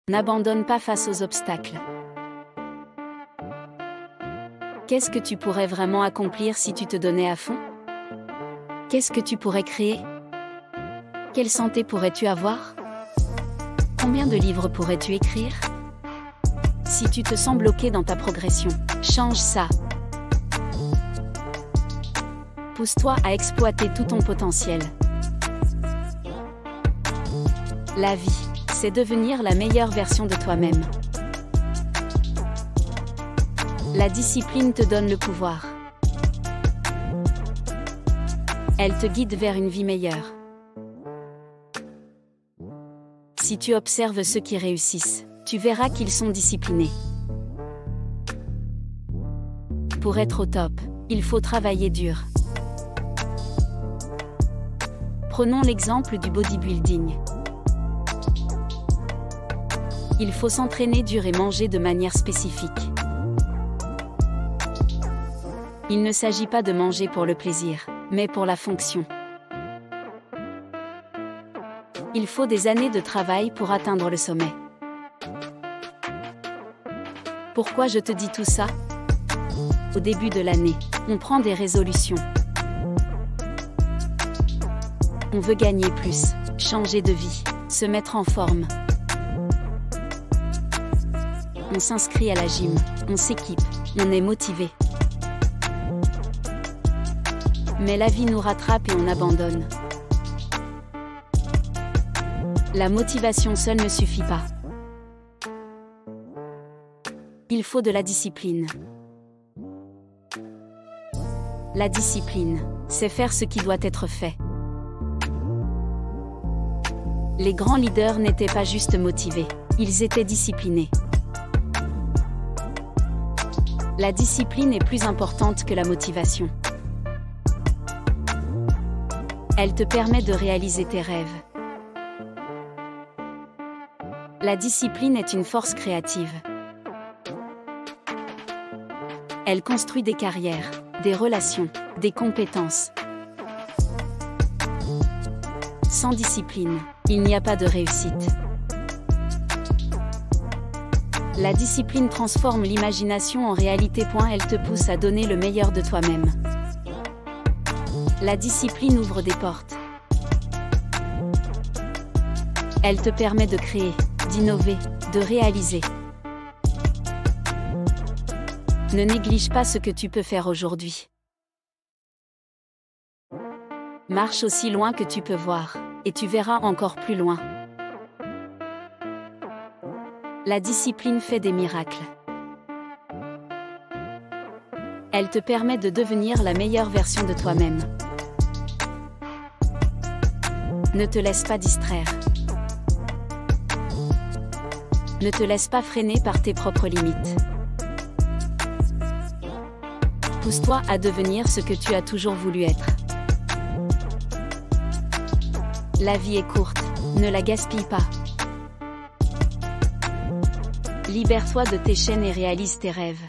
N'abandonne pas face aux obstacles. Qu'est-ce que tu pourrais vraiment accomplir si tu te donnais à fond? Qu'est-ce que tu pourrais créer? Quelle santé pourrais-tu avoir? Combien de livres pourrais-tu écrire? Si tu te sens bloqué dans ta progression, change ça. Pousse-toi à exploiter tout ton potentiel. La vie, c'est devenir la meilleure version de toi-même. La discipline te donne le pouvoir. Elle te guide vers une vie meilleure. Si tu observes ceux qui réussissent, tu verras qu'ils sont disciplinés. Pour être au top, il faut travailler dur. Prenons l'exemple du bodybuilding. Il faut s'entraîner dur et manger de manière spécifique. Il ne s'agit pas de manger pour le plaisir, mais pour la fonction. Il faut des années de travail pour atteindre le sommet. Pourquoi je te dis tout ça? Au début de l'année, on prend des résolutions. On veut gagner plus, changer de vie, se mettre en forme. On s'inscrit à la gym, on s'équipe, on est motivé. Mais la vie nous rattrape et on abandonne. La motivation seule ne suffit pas. Il faut de la discipline. La discipline, c'est faire ce qui doit être fait. Les grands leaders n'étaient pas juste motivés, ils étaient disciplinés. La discipline est plus importante que la motivation. Elle te permet de réaliser tes rêves. La discipline est une force créative. Elle construit des carrières, des relations, des compétences. Sans discipline, il n'y a pas de réussite. La discipline transforme l'imagination en réalité. Elle te pousse à donner le meilleur de toi-même. La discipline ouvre des portes. Elle te permet de créer, d'innover, de réaliser. Ne néglige pas ce que tu peux faire aujourd'hui. Marche aussi loin que tu peux voir, et tu verras encore plus loin. La discipline fait des miracles. Elle te permet de devenir la meilleure version de toi-même. Ne te laisse pas distraire. Ne te laisse pas freiner par tes propres limites. Pousse-toi à devenir ce que tu as toujours voulu être. La vie est courte, ne la gaspille pas. Libère-toi de tes chaînes et réalise tes rêves.